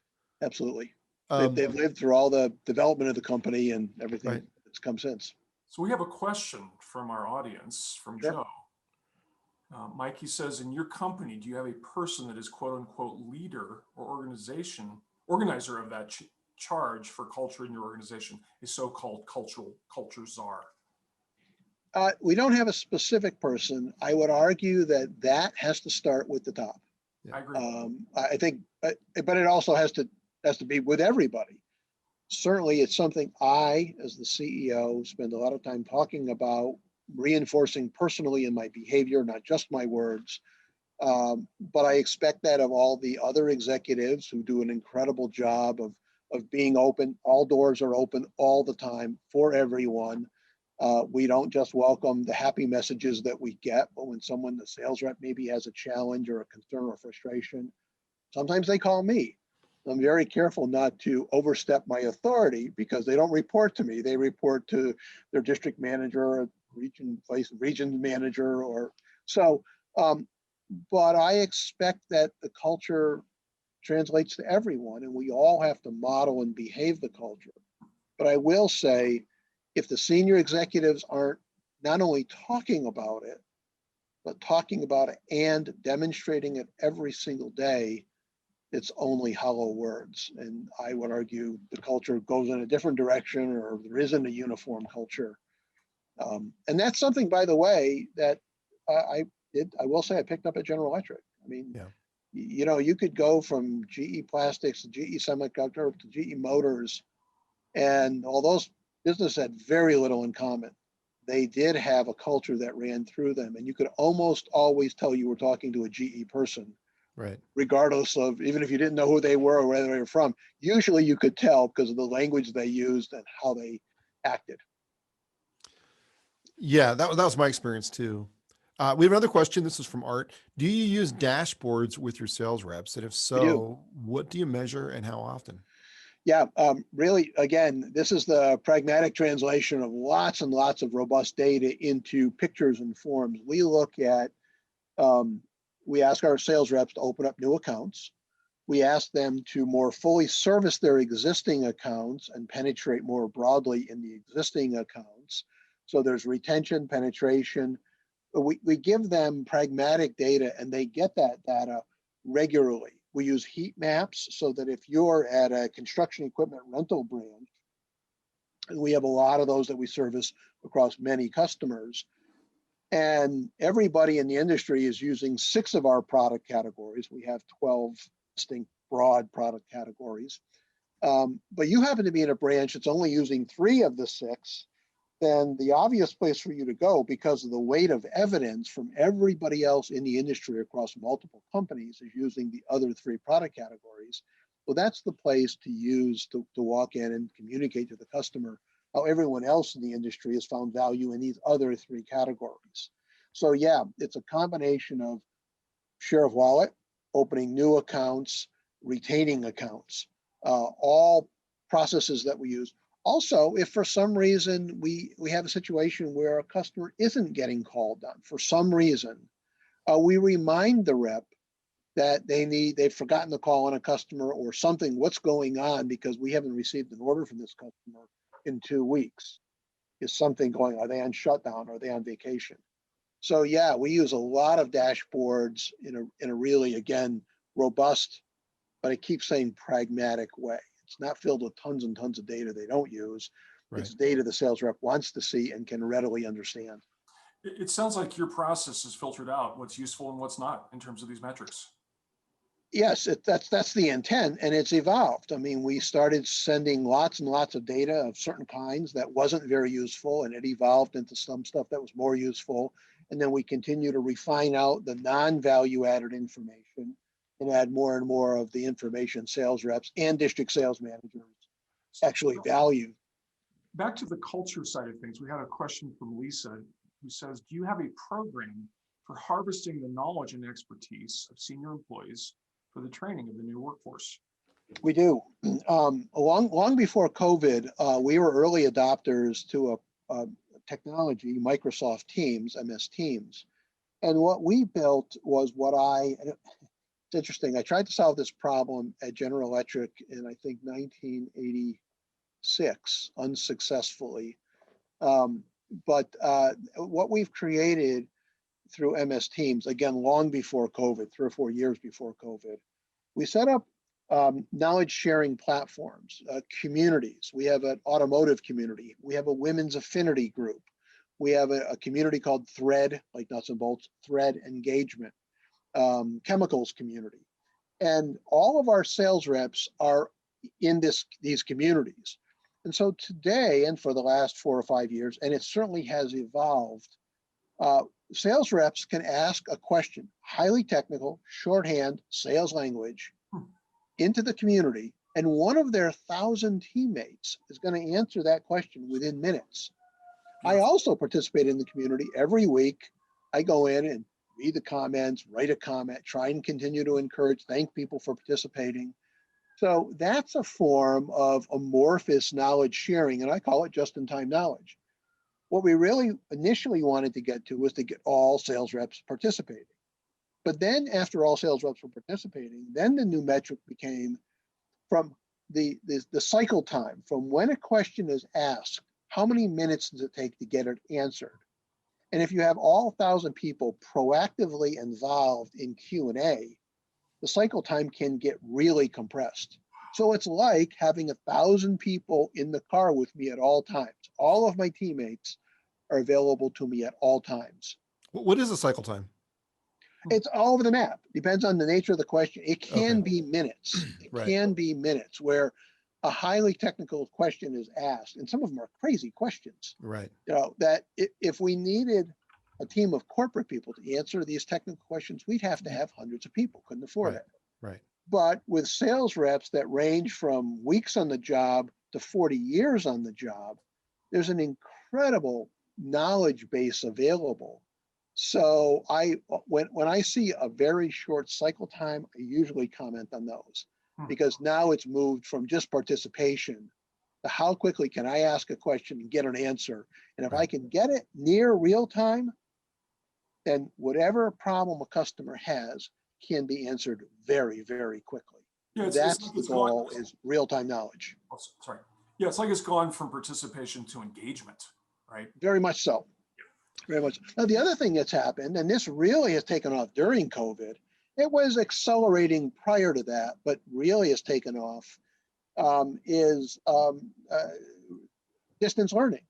Absolutely. They've lived through all the development of the company and everything that's come since. So we have a question from our audience, from Joe. Mikey says, in your company, do you have a person that is quote unquote leader or organizer of that charge for culture in your organization, a so-called culture czar? We don't have a specific person. I would argue that has to start with the top. I agree. I think, but it also has to be with everybody. Certainly, it's something I, as the CEO, spend a lot of time talking about, reinforcing personally in my behavior, not just my words. But I expect that of all the other executives who do an incredible job of being open. All doors are open all the time for everyone. We don't just welcome the happy messages that we get, but when the sales rep maybe has a challenge or a concern or frustration, sometimes they call me. I'm very careful not to overstep my authority because they don't report to me. They report to their district manager or region manager or so. But I expect that the culture translates to everyone, and we all have to model and behave the culture. But I will say, if the senior executives aren't not only talking about it, but talking about it and demonstrating it every single day, it's only hollow words. And I would argue the culture goes in a different direction, or there isn't a uniform culture. And that's something, by the way, that I did. I will say I picked up at General Electric. I mean, Yeah. you know, you could go from GE Plastics to GE Semiconductor to GE Motors, and all those businesses had very little in common. They did have a culture that ran through them, and you could almost always tell you were talking to a GE person, Right. regardless of, even if you didn't know who they were or where they were from. Usually you could tell because of the language they used and how they acted. Yeah, that was my experience too. We have another question. This is from Art. Do you use dashboards with your sales reps? And if We do. so, what do you measure and how often? Yeah, really, again, this is the pragmatic translation of lots and lots of robust data into pictures and forms. We look at, we ask our sales reps to open up new accounts. We ask them to more fully service their existing accounts and penetrate more broadly in the existing accounts. So there's retention, penetration. We give them pragmatic data, and they get that data regularly. We use heat maps so that if you're at a construction equipment rental branch, and we have a lot of those that we service across many customers, and everybody in the industry is using 6 of our product categories. We have 12 distinct broad product categories. But you happen to be in a branch that's only using 3 of the 6, then the obvious place for you to go, because of the weight of evidence from everybody else in the industry across multiple companies, is using the other 3 product categories. Well, that's the place to use to walk in and communicate to the customer how everyone else in the industry has found value in these other 3 categories. So yeah, it's a combination of share of wallet, opening new accounts, retaining accounts, all processes that we use. Also, if for some reason we have a situation where a customer isn't getting called on for some reason, we remind the rep that they've forgotten to call on a customer or something, what's going on, because we haven't received an order from this customer in 2 weeks. Is something going on? Are they on shutdown? Are they on vacation? So yeah, we use a lot of dashboards in a really, again, robust, but I keep saying pragmatic way. It's not filled with tons and tons of data they don't use. Right. It's data the sales rep wants to see and can readily understand. It sounds like your process has filtered out what's useful and what's not in terms of these metrics. Yes, that's the intent, and it's evolved. I mean, we started sending lots and lots of data of certain kinds that wasn't very useful, and it evolved into some stuff that was more useful. And then we continue to refine out the non-value added information and add more and more of the information sales reps and district sales managers actually value. Back to the culture side of things, we had a question from Lisa who says, do you have a program for harvesting the knowledge and expertise of senior employees for the training of the new workforce? We do. Long before COVID, we were early adopters to a technology, Microsoft Teams, MS Teams. And what we built was it's interesting, I tried to solve this problem at General Electric in, I think, 1986, unsuccessfully. But what we've created through MS Teams, again, long before COVID, 3 or 4 years before COVID, we set up knowledge sharing platforms, communities. We have an automotive community. We have a women's affinity group. We have a community called Thread, like nuts and bolts, Thread engagement, chemicals community. And all of our sales reps are in these communities. And so today, and for the last 4 or 5 years, and it certainly has evolved, sales reps can ask a question, highly technical, shorthand, sales language, into the community, and one of their 1,000 teammates is going to answer that question within minutes. I also participate in the community every week. I go in and read the comments, write a comment, try and continue to encourage, thank people for participating. So that's a form of amorphous knowledge sharing, and I call it just-in-time knowledge. What we really initially wanted to get to was to get all sales reps participating. But then after all sales reps were participating, then the new metric became from the cycle time, from when a question is asked, how many minutes does it take to get it answered? And if you have all 1,000 people proactively involved in Q&A, the cycle time can get really compressed. So it's like having 1,000 people in the car with me at all times. All of my teammates are available to me at all times. What is the cycle time? It's all over the map. Depends on the nature of the question. It can Okay. be minutes. It Right. can be minutes where a highly technical question is asked, and some of them are crazy questions. Right. You know, that if we needed a team of corporate people to answer these technical questions, we'd have to have hundreds of people. Couldn't afford Right. it. Right. But with sales reps that range from weeks on the job to 40 years on the job, there's an incredible knowledge base available. So when I see a very short cycle time, I usually comment on those, because now it's moved from just participation to how quickly can I ask a question and get an answer. And if I Right. can get it near real time, then whatever problem a customer has can be answered very, very quickly. Yeah, it's That's like the it's gone. goal, is real-time knowledge. Oh, sorry. Yeah, it's like it's gone from participation to engagement, right? Very much so. Very much. Now, the other thing that's happened, and this really has taken off during COVID, it was accelerating prior to that, but really has taken off, is distance learning.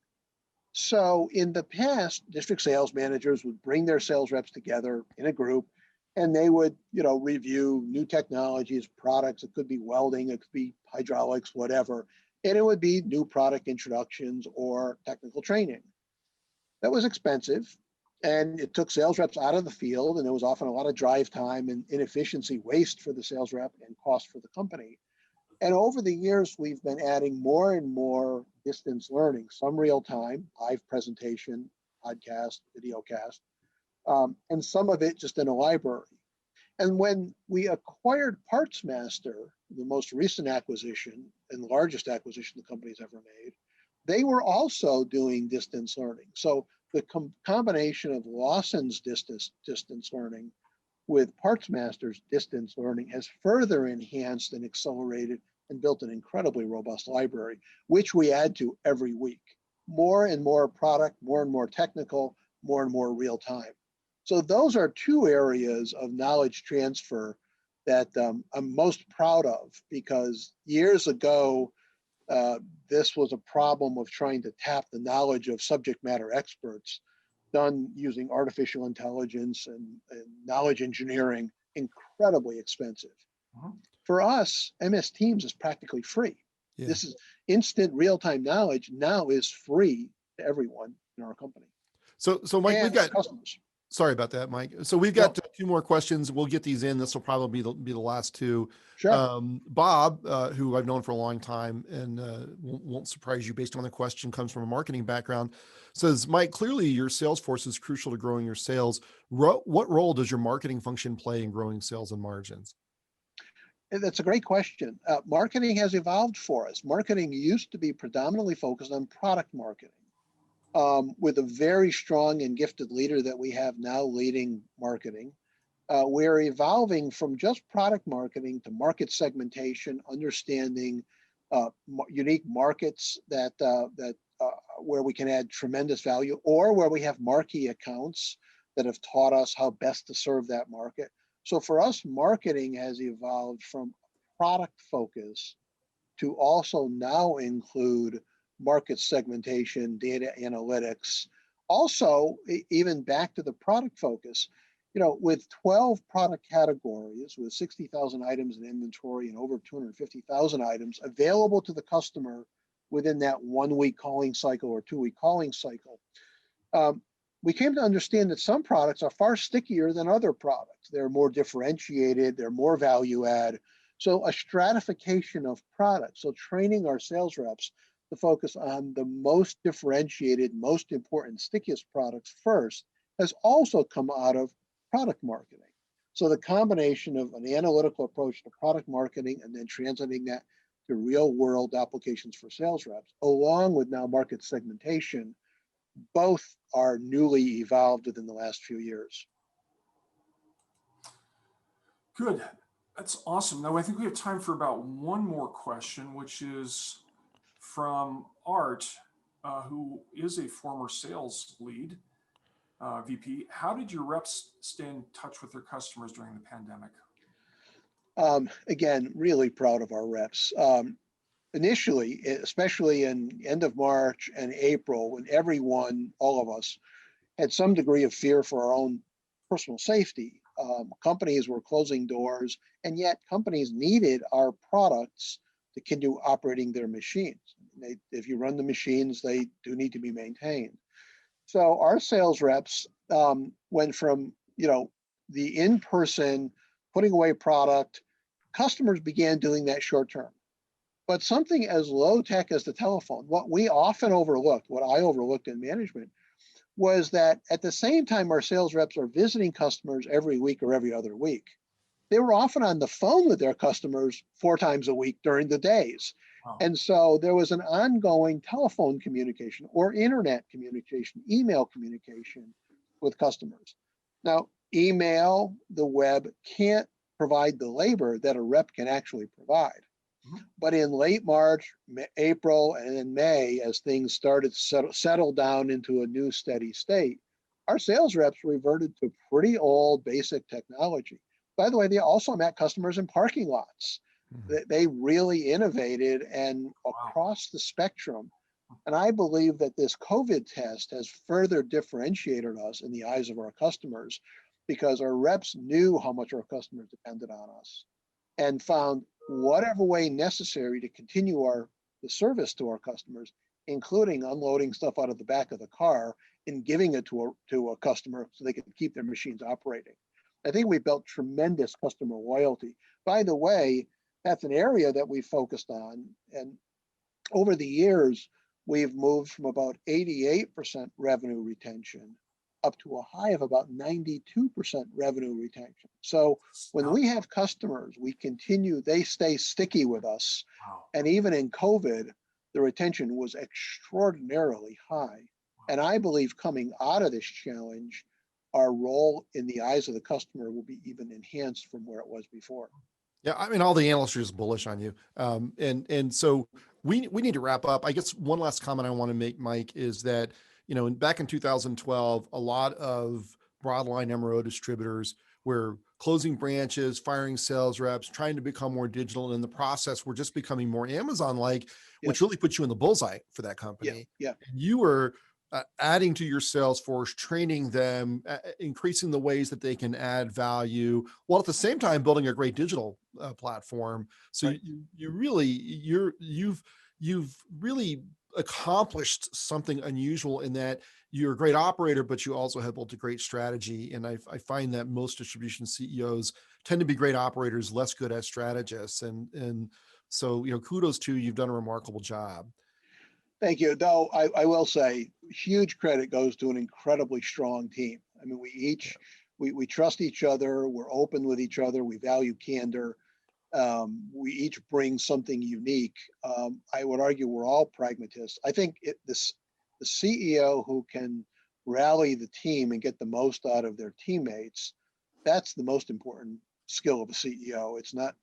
So in the past, district sales managers would bring their sales reps together in a group, and they would, review new technologies, products. It could be welding, it could be hydraulics, whatever. And it would be new product introductions or technical training. That was expensive, and it took sales reps out of the field, and there was often a lot of drive time and inefficiency, waste for the sales rep and cost for the company. And over the years, we've been adding more and more distance learning, some real time, live presentation, podcast, video cast, and some of it just in a library. And when we acquired PartsMaster, the most recent acquisition and largest acquisition the company's ever made, they were also doing distance learning. So the combination of Lawson's distance learning with PartsMaster's distance learning has further enhanced and accelerated and built an incredibly robust library, which we add to every week. More and more product, more and more technical, more and more real time. So those are two areas of knowledge transfer that I'm most proud of, because years ago, this was a problem of trying to tap the knowledge of subject matter experts, done using artificial intelligence and knowledge engineering, incredibly expensive. For us, MS Teams is practically free. Yeah. This is instant real-time knowledge now is free to everyone in our company. So Mike, we've and got customers. Sorry about that, Mike. So we've got two more questions. We'll get these in. This will probably be the last two. Sure. Bob, who I've known for a long time and won't surprise you based on the question, comes from a marketing background, says, Mike, clearly your sales force is crucial to growing your sales. What role does your marketing function play in growing sales and margins? That's a great question. Marketing has evolved for us. Marketing used to be predominantly focused on product marketing. With a very strong and gifted leader that we have now leading marketing, we're evolving from just product marketing to market segmentation, understanding unique markets that where we can add tremendous value, or where we have marquee accounts that have taught us how best to serve that market. So for us, marketing has evolved from product focus to also now include market segmentation, data analytics. Also, even back to the product focus, with 12 product categories, with 60,000 items in inventory and over 250,000 items available to the customer within that 1 week calling cycle or 2 week calling cycle, we came to understand that some products are far stickier than other products. They're more differentiated, they're more value add. So a stratification of products. So training our sales reps to focus on the most differentiated, most important, stickiest products first has also come out of product marketing. So the combination of an analytical approach to product marketing and then translating that to real world applications for sales reps, along with now market segmentation, both are newly evolved within the last few years. Good. That's awesome. Now, I think we have time for about one more question, which is from Art, who is a former sales lead, VP. How did your reps stay in touch with their customers during the pandemic? Again, really proud of our reps. Initially, especially in end of March and April, when everyone, all of us, had some degree of fear for our own personal safety. Companies were closing doors, and yet companies needed our products to continue operating their machines. If you run the machines, they do need to be maintained. So our sales reps went from, the in-person putting away product. Customers began doing that short term. But something as low tech as the telephone, what we often overlooked, what I overlooked in management, was that at the same time our sales reps are visiting customers every week or every other week, they were often on the phone with their customers 4 times a week during the days. Wow. And so there was an ongoing telephone communication or internet communication, email communication with customers. Now, email, the web can't provide the labor that a rep can actually provide. But in late March, April, and in May, as things started to settle down into a new steady state, our sales reps reverted to pretty old basic technology. By the way, they also met customers in parking lots. They really innovated and across the spectrum. And I believe that this COVID test has further differentiated us in the eyes of our customers because our reps knew how much our customers depended on us and found whatever way necessary to continue the service to our customers, including unloading stuff out of the back of the car and giving it to a customer so they can keep their machines operating. I think we built tremendous customer loyalty. By the way, that's an area that we focused on. And over the years, we've moved from about 88% revenue retention up to a high of about 92% revenue retention. So when we have customers, they stay sticky with us. Wow. And even in COVID, the retention was extraordinarily high. And I believe coming out of this challenge, our role in the eyes of the customer will be even enhanced from where it was before. Yeah, I mean, all the analysts are just bullish on you. And so we need to wrap up. I guess one last comment I want to make, Mike, is that, back in 2012, a lot of broadline MRO distributors were closing branches, firing sales reps, trying to become more digital. And in the process, we're just becoming more Amazon-like, which really puts you in the bullseye for that company. Yeah. And you were adding to your sales force, training them, increasing the ways that they can add value, while at the same time building a great digital platform. So Right. you've really accomplished something unusual in that you're a great operator, but you also have built a great strategy. And I find that most distribution CEOs tend to be great operators, less good as strategists. And so, kudos to you. You've done a remarkable job. Thank you. Though I will say, huge credit goes to an incredibly strong team. I mean, we trust each other. We're open with each other. We value candor. We each bring something unique. I would argue we're all pragmatists. I think the CEO who can rally the team and get the most out of their teammates, that's the most important skill of a CEO. It's not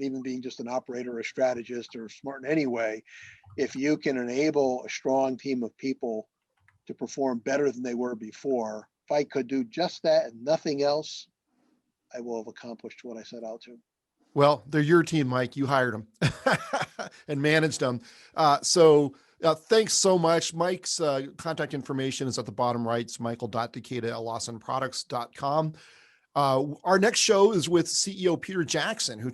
even being just an operator or a strategist or smart in any way. If you can enable a strong team of people to perform better than they were before, if I could do just that and nothing else, I will have accomplished what I set out to. Well, they're your team, Mike. You hired them and managed them. So thanks so much. Mike's contact information is at the bottom right. It's michael.DeCata@LawsonProducts.com. Our next show is with CEO Peter Jackson, who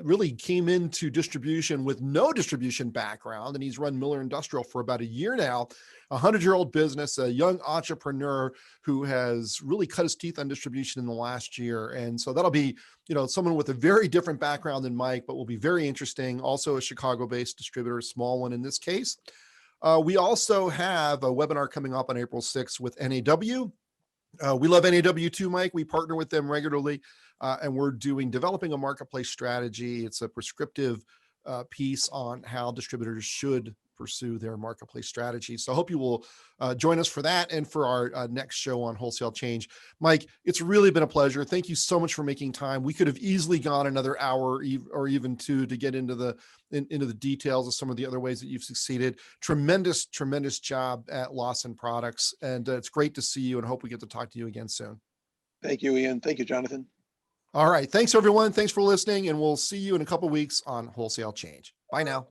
really came into distribution with no distribution background. And he's run Miller Industrial for about a year now, a 100-year-old business, a young entrepreneur who has really cut his teeth on distribution in the last year. And so that'll be, someone with a very different background than Mike, but will be very interesting. Also a Chicago-based distributor, a small one in this case. We also have a webinar coming up on April 6th with NAW. We love NAW too, Mike. We partner with them regularly, and we're developing a marketplace strategy. It's a prescriptive piece on how distributors should pursue their marketplace strategy. So I hope you will join us for that and for our next show on Wholesale Change. Mike, it's really been a pleasure. Thank you so much for making time. We could have easily gone another hour or even two to get into the details of some of the other ways that you've succeeded. Tremendous job at Lawson Products. And it's great to see you and hope we get to talk to you again soon. Thank you, Ian. Thank you, Jonathan. All right. Thanks, everyone. Thanks for listening. And we'll see you in a couple of weeks on Wholesale Change. Bye now.